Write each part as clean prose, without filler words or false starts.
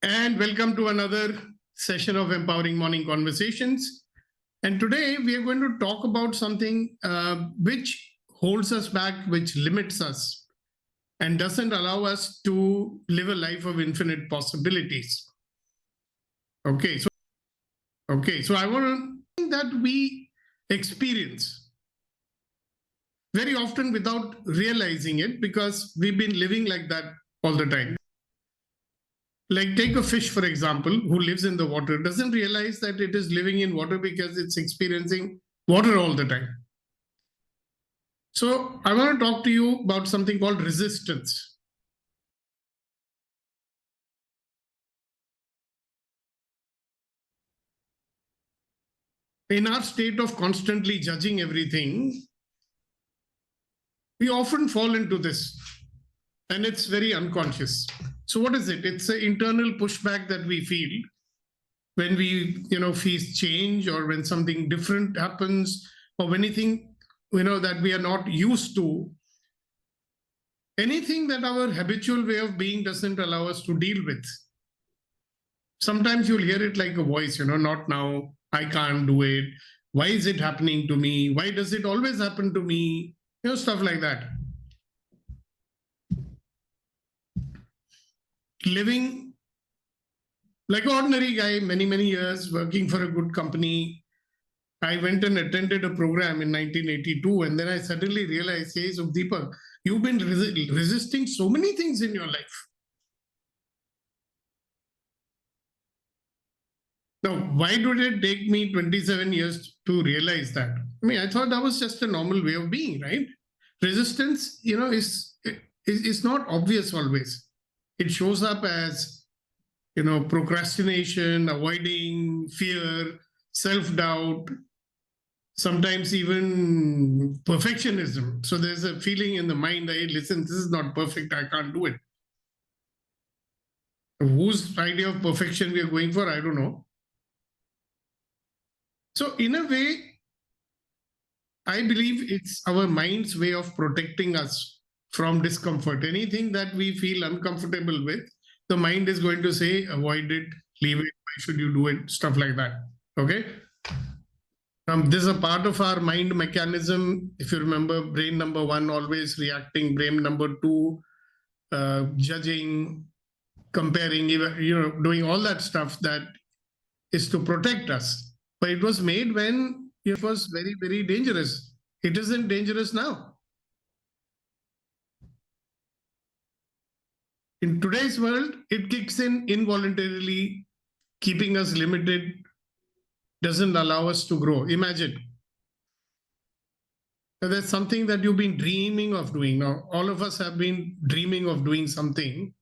And welcome to another session of Empowering Morning Conversations. And today we are going to talk about something which holds us back, which limits us, and doesn't allow us to live a life of infinite possibilities. Okay, so I want to that we experience very often without realizing it because we've been living like that all the time. Like take a fish, for example, who lives in the water, doesn't realize that it is living in water because it's experiencing water all the time. So I want to talk to you about something called resistance. In our state of constantly judging everything, we often fall into this, and it's very unconscious. So what is it? It's an internal pushback that we feel when we, face change, or when something different happens, or anything, that we are not used to. Anything that our habitual way of being doesn't allow us to deal with. Sometimes you'll hear it like a voice, not now, I can't do it. Why is it happening to me? Why does it always happen to me? Stuff like that. Living like an ordinary guy, many, many years, working for a good company. I went and attended a program in 1982, and then I suddenly realized, hey, Deepak, you've been resisting so many things in your life. Now, why did it take me 27 years to realize that? I mean, I thought that was just a normal way of being, right? Resistance, is not obvious always. It shows up as, procrastination, avoiding, fear, self-doubt, sometimes even perfectionism. So there's a feeling in the mind, hey, listen, this is not perfect, I can't do it. Whose idea of perfection we are going for, I don't know. So in a way, I believe it's our mind's way of protecting us from discomfort. Anything that we feel uncomfortable with, the mind is going to say, avoid it, leave it, why should you do it, stuff like that. Okay. This is a part of our mind mechanism. If you remember, brain number one always reacting, brain number two judging, comparing, doing all that stuff that is to protect us. But it was made when it was very, very dangerous. It isn't dangerous now. In today's world, it kicks in involuntarily, keeping us limited, doesn't allow us to grow. Imagine. That's something that you've been dreaming of doing. Now, all of us have been dreaming of doing something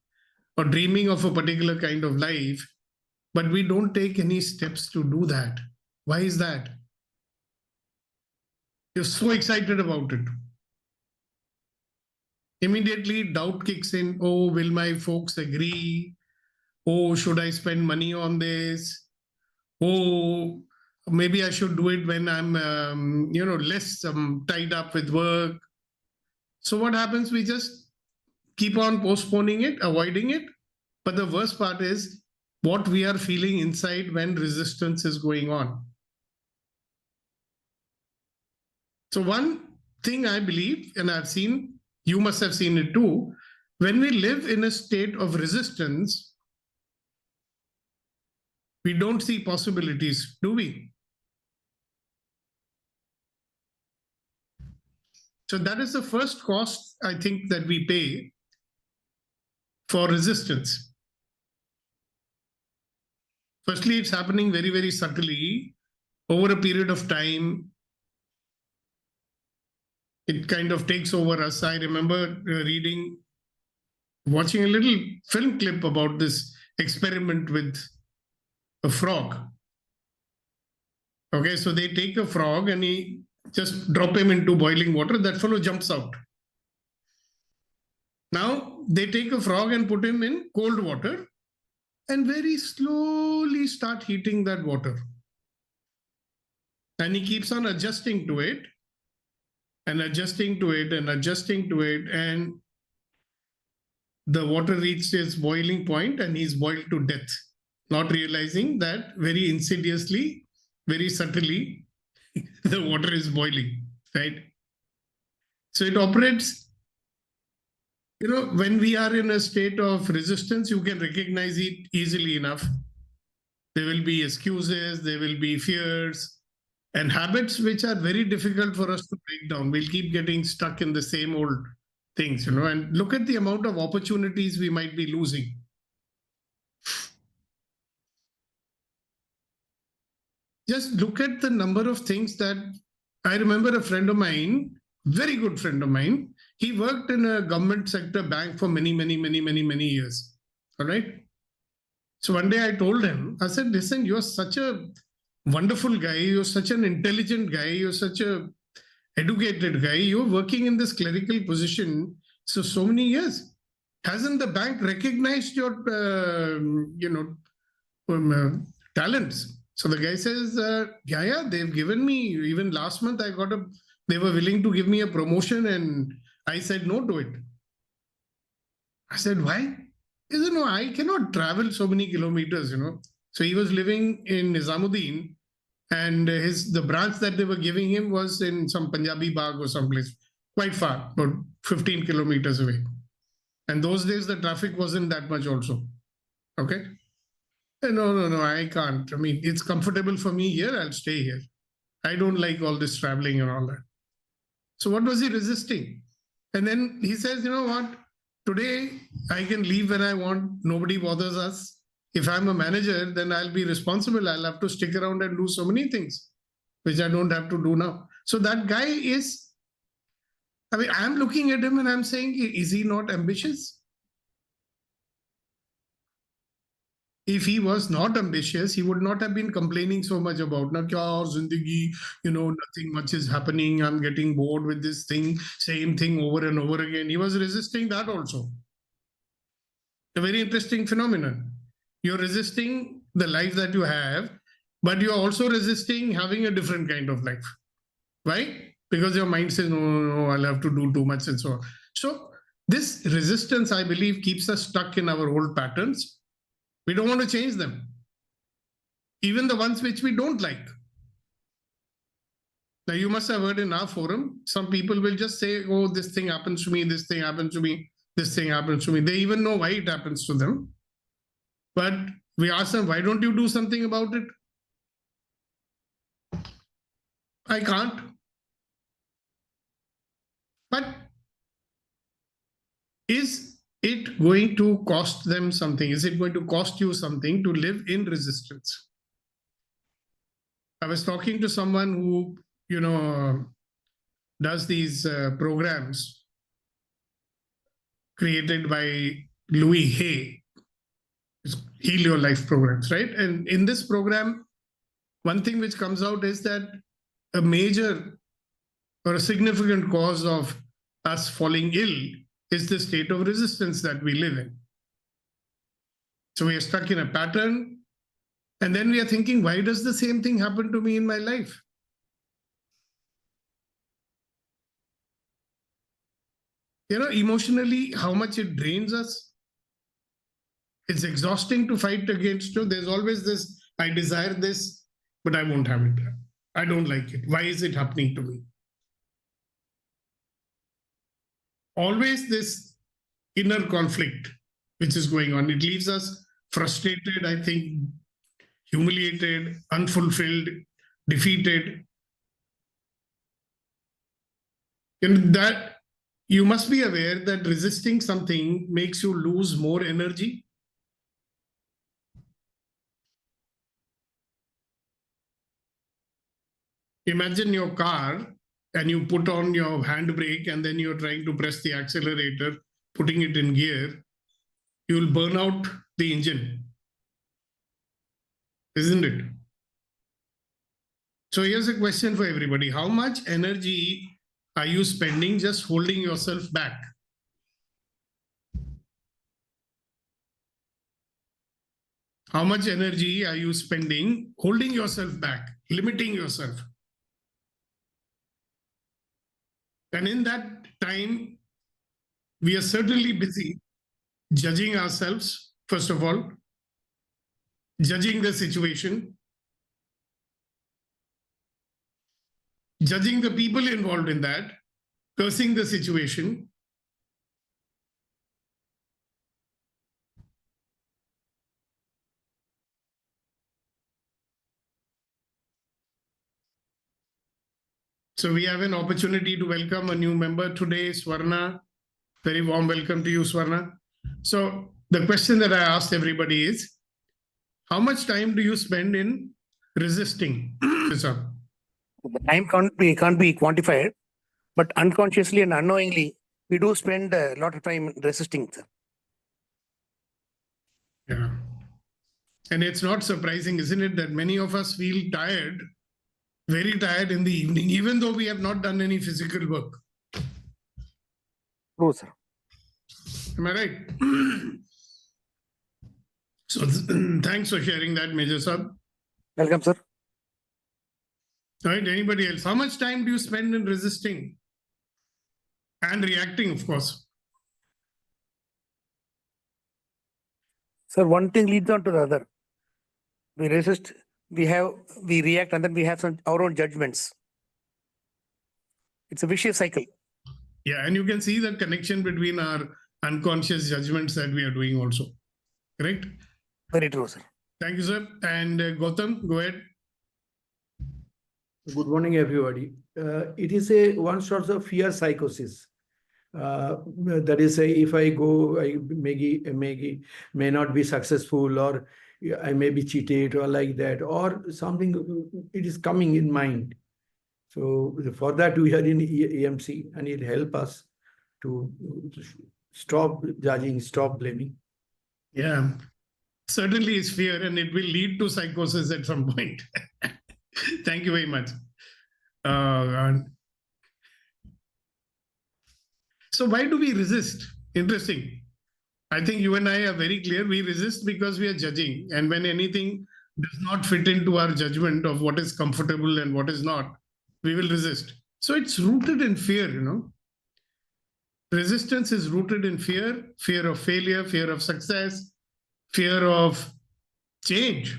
or dreaming of a particular kind of life, but we don't take any steps to do that. Why is that? You're so excited about it. Immediately doubt kicks in. Oh, will my folks agree? Oh, should I spend money on this? Oh, maybe I should do it when I'm, less tied up with work. So what happens? We just keep on postponing it, avoiding it. But the worst part is what we are feeling inside when resistance is going on. So one thing I believe, and I've seen, you must have seen it too, when we live in a state of resistance, we don't see possibilities, do we? So that is the first cost, I think, that we pay for resistance. Firstly, it's happening very, very subtly over a period of time. It kind of takes over us. I remember watching a little film clip about this experiment with a frog. Okay, so they take a frog and just drop him into boiling water. That fellow jumps out. Now they take a frog and put him in cold water and very slowly start heating that water. And he keeps on adjusting to it and adjusting to it and adjusting to it. And the water reached its boiling point and he's boiled to death, not realizing that very insidiously, very subtly, the water is boiling, right? So it operates, when we are in a state of resistance, you can recognize it easily enough. There will be excuses, there will be fears, and habits which are very difficult for us to break down. We'll keep getting stuck in the same old things, and look at the amount of opportunities we might be losing. Just look at the number of things that I remember. A friend of mine, very good friend of mine, he worked in a government sector bank for many years. All right. So one day I told him, I said, listen, you're such a wonderful guy. You're such an intelligent guy. You're such a educated guy. You're working in this clerical position so many years. Hasn't the bank recognized your, talents? So the guy says, yeah, they've given me, even last month, they were willing to give me a promotion and I said no to it. I said, why? He said, no, I cannot travel so many kilometers. So he was living in Nizamuddin and the branch that they were giving him was in some Punjabi Bagh or someplace quite far, about 15 kilometers away. And those days, the traffic wasn't that much also. Okay. No, I can't. I mean, it's comfortable for me here. I'll stay here. I don't like all this traveling and all that. So what was he resisting? And then he says, you know what? Today, I can leave when I want. Nobody bothers us. If I'm a manager, then I'll be responsible. I'll have to stick around and do so many things, which I don't have to do now. So that guy is, I mean, I'm looking at him and I'm saying, is he not ambitious? If he was not ambitious, he would not have been complaining so much about na kya aur zindagi, nothing much is happening. I'm getting bored with this thing, same thing over and over again. He was resisting that also. A very interesting phenomenon. You're resisting the life that you have, but you're also resisting having a different kind of life. Why? Because your mind says, no, I'll have to do too much and so on. So this resistance, I believe, keeps us stuck in our old patterns. We don't want to change them, even the ones which we don't like. Now, you must have heard in our forum, some people will just say, oh, this thing happens to me, this thing happens to me, this thing happens to me. They even know why it happens to them. But we ask them, why don't you do something about it? I can't. But is it going to cost them something? Is it going to cost you something to live in resistance? I was talking to someone who, does these programs created by Louis Hay, Heal Your Life programs, right? And in this program, one thing which comes out is that a major or a significant cause of us falling ill is the state of resistance that we live in. So we are stuck in a pattern, and then we are thinking, why does the same thing happen to me in my life? Emotionally, how much it drains us. It's exhausting to fight against you. There's always this, I desire this, but I won't have it. I don't like it. Why is it happening to me? Always this inner conflict which is going on. It leaves us frustrated, I think, humiliated, unfulfilled, defeated. And that you must be aware that resisting something makes you lose more energy. Imagine your car and you put on your handbrake and then you're trying to press the accelerator, putting it in gear. You'll burn out the engine, isn't it? So here's a question for everybody. How much energy are you spending just holding yourself back? How much energy are you spending holding yourself back, limiting yourself? And in that time, we are certainly busy judging ourselves, first of all, judging the situation, judging the people involved in that, cursing the situation. So we have an opportunity to welcome a new member today, Swarna. Very warm welcome to you, Swarna. So the question that I asked everybody is, how much time do you spend in resisting? The time can't be quantified, but unconsciously and unknowingly, we do spend a lot of time resisting. Sir. Yeah. And it's not surprising, isn't it, that many of us feel tired, very tired in the evening, even though we have not done any physical work. True, sir. Am I right? So thanks for sharing that, Major Sab. Welcome, sir. All right, anybody else? How much time do you spend in resisting and reacting, of course? Sir, one thing leads on to the other. We resist, we react, and then we have our own judgments. It's a vicious cycle. Yeah, and you can see the connection between our unconscious judgments that we are doing also. Correct? Very true, sir. Thank you, sir. And Gautam, go ahead. Good morning, everybody. It is one sort of fear psychosis. That is, if I go, I may not be successful, or I may be cheated, or like that, or something. It is coming in mind. So for that, we are in EMC, and it help us to stop judging, stop blaming. Yeah, certainly it's fear, and it will lead to psychosis at some point. Thank you very much. So why do we resist? Interesting. I think you and I are very clear. We resist because we are judging. And when anything does not fit into our judgment of what is comfortable and what is not, we will resist. So it's rooted in fear, you know. Resistance is rooted in fear, fear of failure, fear of success, fear of change.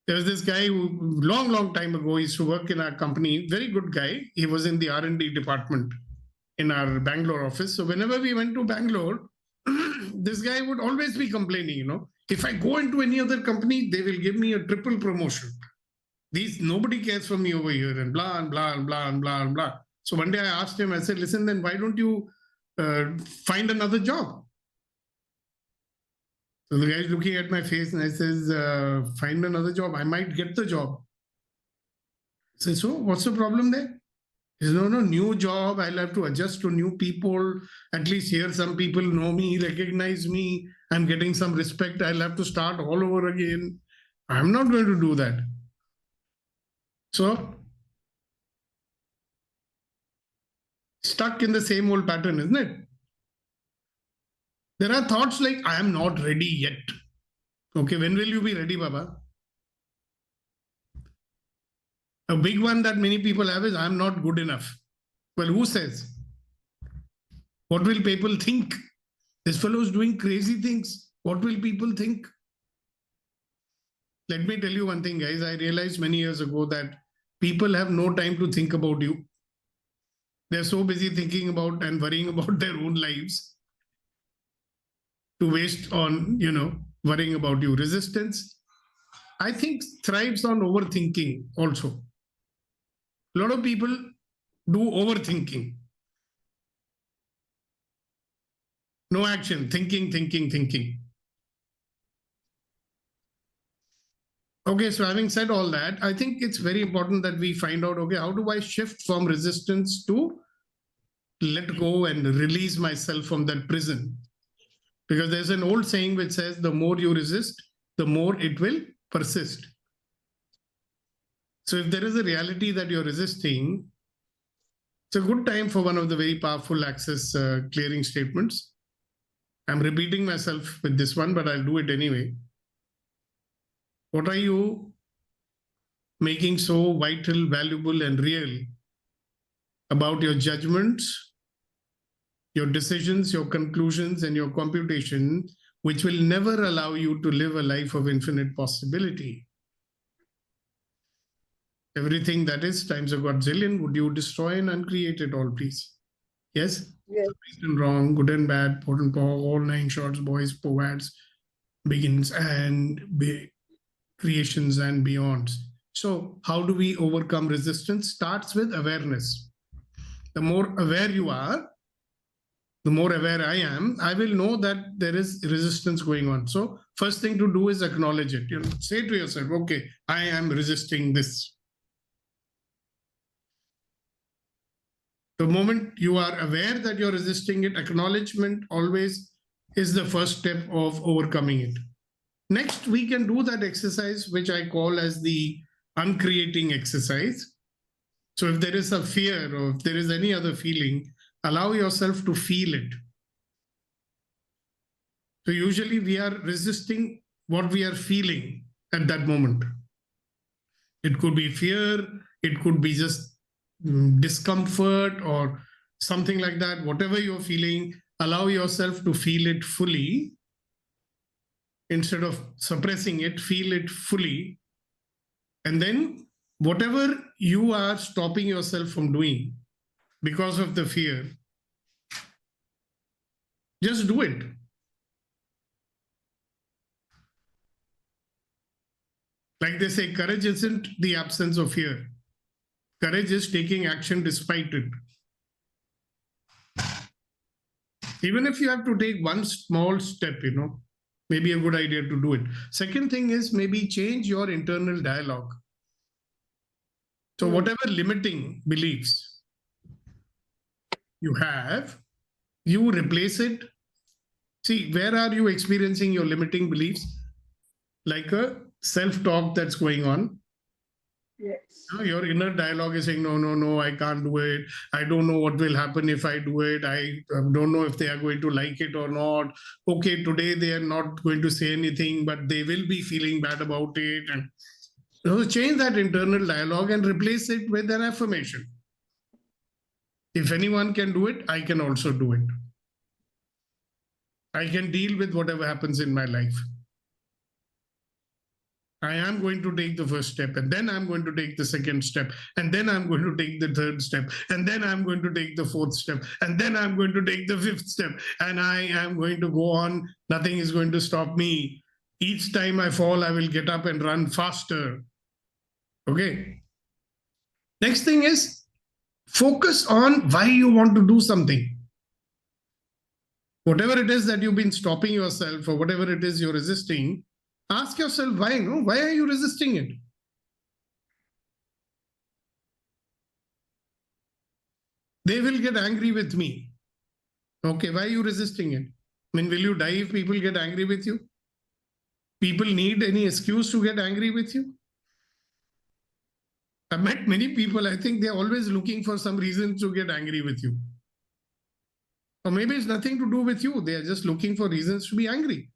There was this guy who, long time ago, used to work in our company. Very good guy. He was in the R&D department in our Bangalore office. So whenever we went to Bangalore, this guy would always be complaining, you know, if I go into any other company, they will give me a triple promotion. Nobody cares for me over here, and blah, and blah, and blah, and blah, and blah. So one day I asked him, I said, listen, then why don't you find another job? So the guy's looking at my face and I says, find another job. I might get the job. I said, so what's the problem there? He said, no, new job. I'll have to adjust to new people. At least here some people know me, recognize me. I'm getting some respect. I'll have to start all over again. I'm not going to do that. So, stuck in the same old pattern, isn't it? There are thoughts like, I am not ready yet. Okay, when will you be ready, Baba? A big one that many people have is, I'm not good enough. Well, who says? What will people think? This fellow is doing crazy things. What will people think? Let me tell you one thing, guys. I realized many years ago that people have no time to think about you. They're so busy thinking about and worrying about their own lives to waste on, worrying about you. Resistance, I think, thrives on overthinking also. A lot of people do overthinking. No action, thinking. Okay, so having said all that, I think it's very important that we find out, okay, how do I shift from resistance to let go and release myself from that prison? Because there's an old saying which says, the more you resist, the more it will persist. So if there is a reality that you're resisting, it's a good time for one of the very powerful access clearing statements. I'm repeating myself with this one, but I'll do it anyway. What are you making so vital, valuable, and real about your judgments, your decisions, your conclusions, and your computation, which will never allow you to live a life of infinite possibility. Everything that is times a godzillion, would you destroy and uncreate it all, please? Yes? Yes. Right and wrong, good and bad, pot and paw, all nine shorts, boys, poads, begins and creations and beyonds. So how do we overcome resistance? Starts with awareness. The more aware you are, the more aware I am, I will know that there is resistance going on. So first thing to do is acknowledge it. Say to yourself, okay, I am resisting this. The moment you are aware that you're resisting it, acknowledgement always is the first step of overcoming it. Next, we can do that exercise, which I call as the uncreating exercise. So if there is a fear or if there is any other feeling, allow yourself to feel it. So usually we are resisting what we are feeling at that moment. It could be fear, it could be just discomfort or something like that. Whatever you're feeling, allow yourself to feel it fully. Instead of suppressing it, feel it fully. And then whatever you are stopping yourself from doing because of the fear, just do it. Like they say, courage isn't the absence of fear. Courage is taking action despite it. Even if you have to take one small step, maybe a good idea to do it. Second thing is maybe change your internal dialogue. So whatever limiting beliefs you have, you replace it. See, where are you experiencing your limiting beliefs? Like a self-talk that's going on. Yes. Your inner dialogue is saying, no, I can't do it. I don't know what will happen if I do it. I don't know if they are going to like it or not. Okay, today they are not going to say anything, but they will be feeling bad about it. And so change that internal dialogue and replace it with an affirmation. If anyone can do it, I can also do it. I can deal with whatever happens in my life. I am going to take the first step, and then I'm going to take the second step, and then I'm going to take the third step, and then I'm going to take the fourth step, and then I'm going to take the fifth step, and I am going to go on. Nothing is going to stop me. Each time I fall, I will get up and run faster. Okay. Next thing is focus on why you want to do something. Whatever it is that you've been stopping yourself or whatever it is you're resisting, ask yourself why. Why are you resisting it? They will get angry with me. Okay, why are you resisting it? I mean, will you die if people get angry with you? People need any excuse to get angry with you? I've met many people, I think they're always looking for some reason to get angry with you. Or maybe it's nothing to do with you. They are just looking for reasons to be angry.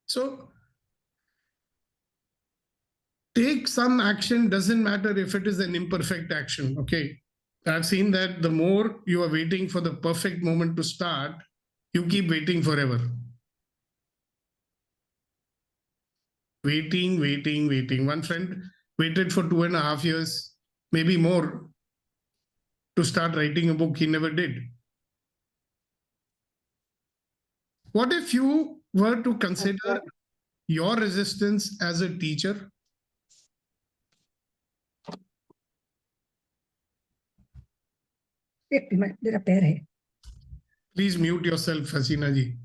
So take some action, doesn't matter if it is an imperfect action. Okay. I've seen that the more you are waiting for the perfect moment to start, you keep waiting forever. Waiting. One friend waited for 2.5 years, maybe more, to start writing a book. He never did. What if you were to consider your resistance as a teacher? एक minute मेरा पैर है. Please mute yourself, Hasina ji.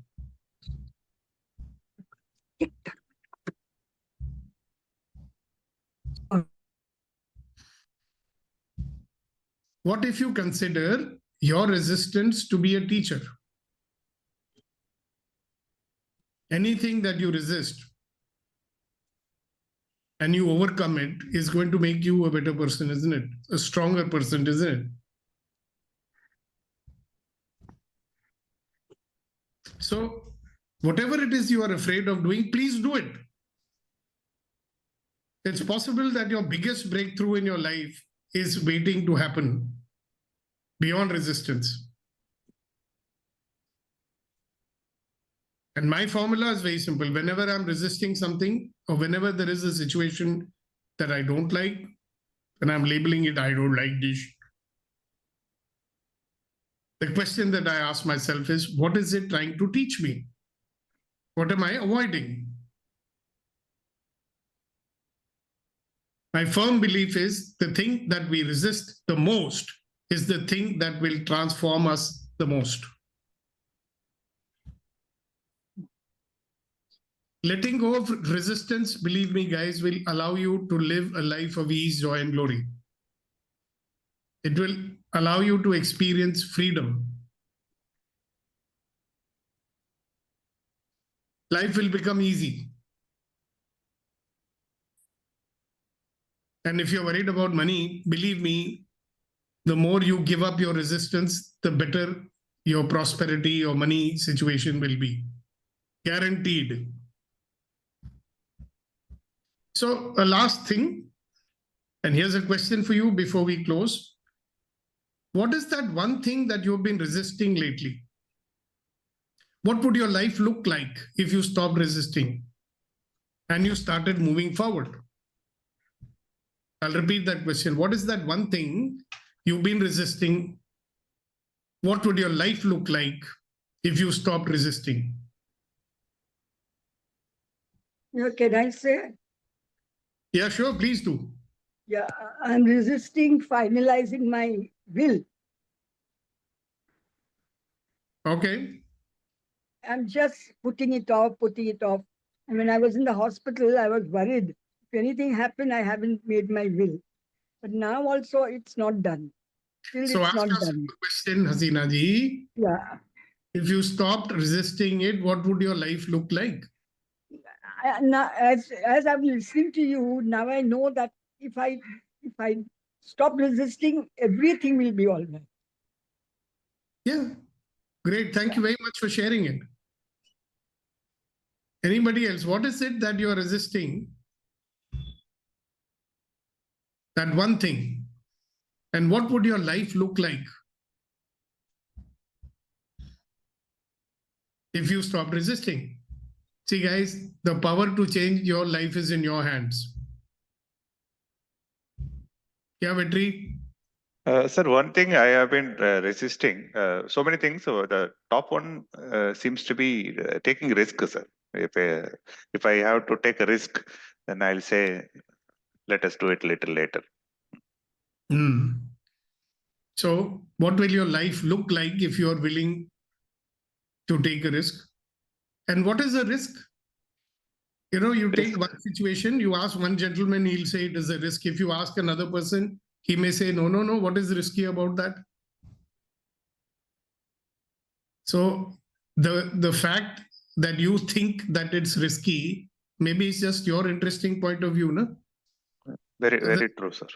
What if you consider your resistance to be a teacher? Anything that you resist and you overcome it is going to make you a better person, isn't it? A stronger person, isn't it? So whatever it is you are afraid of doing, please do it. It's possible that your biggest breakthrough in your life is waiting to happen beyond resistance. And my formula is very simple. Whenever I'm resisting something or whenever there is a situation that I don't like, and I'm labeling it, I don't like this. The question that I ask myself is, what is it trying to teach me? What am I avoiding? My firm belief is the thing that we resist the most is the thing that will transform us the most. Letting go of resistance, believe me, guys, will allow you to live a life of ease, joy, and glory. It will allow you to experience freedom. Life will become easy. And if you're worried about money, believe me, the more you give up your resistance, the better your prosperity or money situation will be. Guaranteed. So, a last thing, and here's a question for you before we close. What is that one thing that you've been resisting lately? What would your life look like if you stopped resisting and you started moving forward? I'll repeat that question. What is that one thing you've been resisting? What would your life look like if you stopped resisting? Can I say? Yeah, sure, please do. Yeah, I'm resisting finalizing my will. Okay. I'm just putting it off. And when I was in the hospital, I was worried. If anything happened, I haven't made my will. But now also, it's not done. Still, So it's ask not us done. a question, Hasina ji. Yeah. If you stopped resisting it, what would your life look like? Now, as I'm listening to you, now I know that if I stop resisting, everything will be all right. Yeah, great. Thank you very much for sharing it. Anybody else? What is it that you are resisting? That one thing. And what would your life look like if you stopped resisting? See, guys, the power to change your life is in your hands. Yeah, Vetri? Sir, one thing I have been resisting, so many things. So the top one seems to be taking risk, sir. If I have to take a risk, then I'll say, let us do it a little later. So, what will your life look like if you are willing to take a risk? And what is the risk? You know, you take one situation, you ask one gentleman, he'll say it is a risk. If you ask another person, he may say, no, no, no, what is risky about that? So the fact that you think that it's risky, maybe it's just your interesting point of view, no? Very, very true, sir.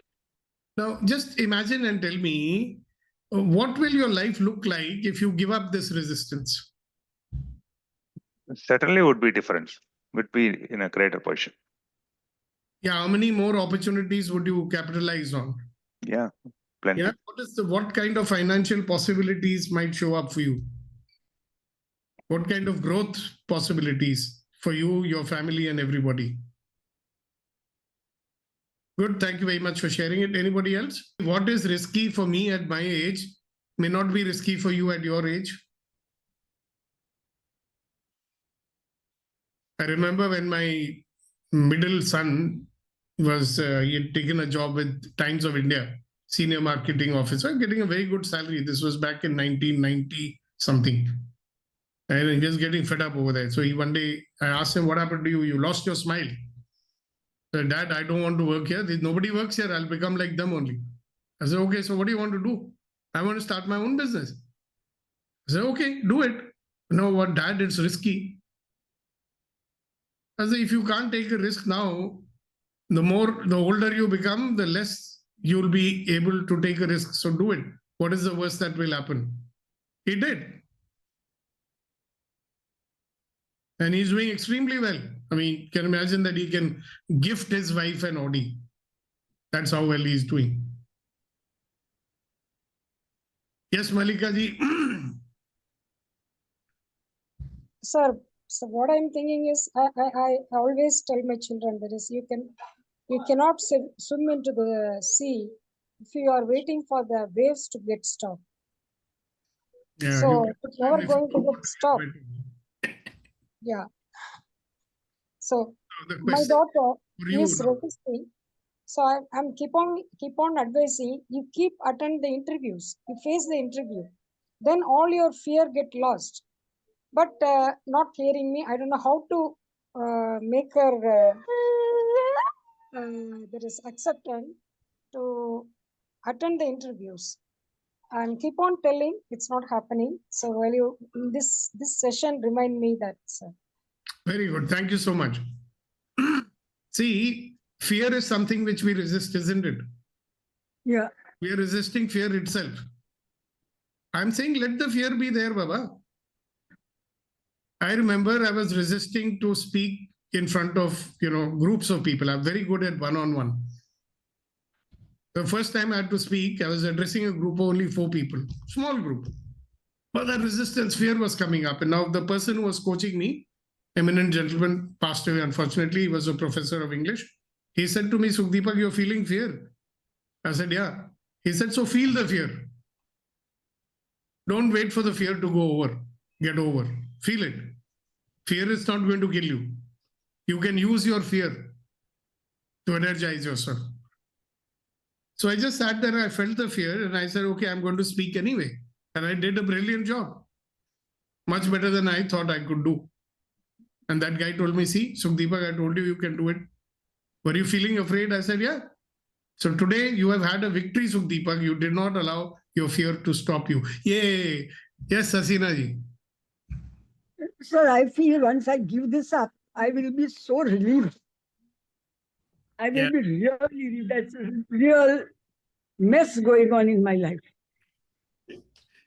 Now, just imagine and tell me, what will your life look like if you give up this resistance? Certainly would be different. Would be in a greater position. Yeah, how many more opportunities would you capitalize on? Yeah, plenty. Yeah, what kind of financial possibilities might show up for you? What kind of growth possibilities for you, your family, and everybody? Good. Thank you very much for sharing it. Anybody else? What is risky for me at my age may not be risky for you at your age. I remember when my middle son was, he had taken a job with Times of India, senior marketing officer, getting a very good salary. This was back in 1990 something. And he was getting fed up over there. So one day I asked him, what happened to you? You lost your smile. I said, Dad, I don't want to work here. Nobody works here. I'll become like them only. I said, okay, so what do you want to do? I want to start my own business. I said, okay, do it. You know what, Dad, it's risky. I said, if you can't take a risk now, the older you become, the less you'll be able to take a risk. So do it. What is the worst that will happen? He did. And he's doing extremely well. I mean, can imagine that he can gift his wife an Audi. That's how well he's doing. Yes, Malika ji. Sir, So what I'm thinking is, I always tell my children, that is, you cannot swim into the sea if you are waiting for the waves to get stopped. Yeah, So you it's never can- going to get stopped. Yeah. So The my question daughter for you is now. resisting. So I'm keep on advising, you keep attend the interviews, you face the interview, then all your fear get lost. But not hearing me, I don't know how to make her that is acceptance to attend the interviews, and keep on telling it's not happening. So while you this session remind me that, sir. Very good. Thank you so much. See, fear is something which we resist, isn't it? Yeah. We are resisting fear itself. I'm saying let the fear be there, Baba. I remember I was resisting to speak in front of, groups of people. I'm very good at one-on-one. The first time I had to speak, I was addressing a group of only 4 people, small group. But the resistance, fear was coming up. And now the person who was coaching me, eminent gentleman, passed away, unfortunately. He was a professor of English. He said to me, Sukhdeepak, you're feeling fear. I said, yeah. He said, so feel the fear. Don't wait for the fear to go over, get over. Feel it. Fear is not going to kill you. You can use your fear to energize yourself. So I just sat there, I felt the fear, and I said, okay, I'm going to speak anyway. And I did a brilliant job. Much better than I thought I could do. And that guy told me, see, Sukhdeepak, I told you can do it. Were you feeling afraid? I said, yeah. So today you have had a victory, Sukhdeepak. You did not allow your fear to stop you. Yay. Yes, Hasina ji. Sir, I feel once I give this up, I will be so relieved. I will be really, that's a real mess going on in my life.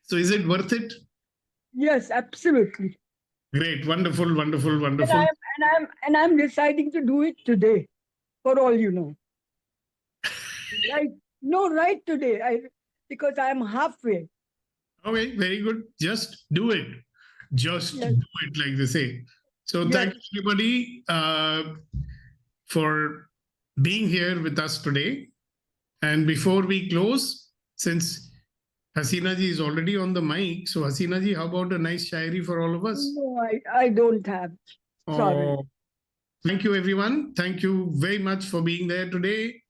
So is it worth it? Yes, absolutely. Great. Wonderful, wonderful, wonderful. And I'm deciding to do it today, for all you know. Right today, because I'm halfway. Okay, very good. Just do it. Just Yes. do it, like they say. So Yes. thank you, everybody, for being here with us today. And before we close, since Hasina ji is already on the mic, so Hasina ji, how about a nice shairi for all of us? No, I don't have. Sorry. Oh, thank you, everyone. Thank you very much for being there today.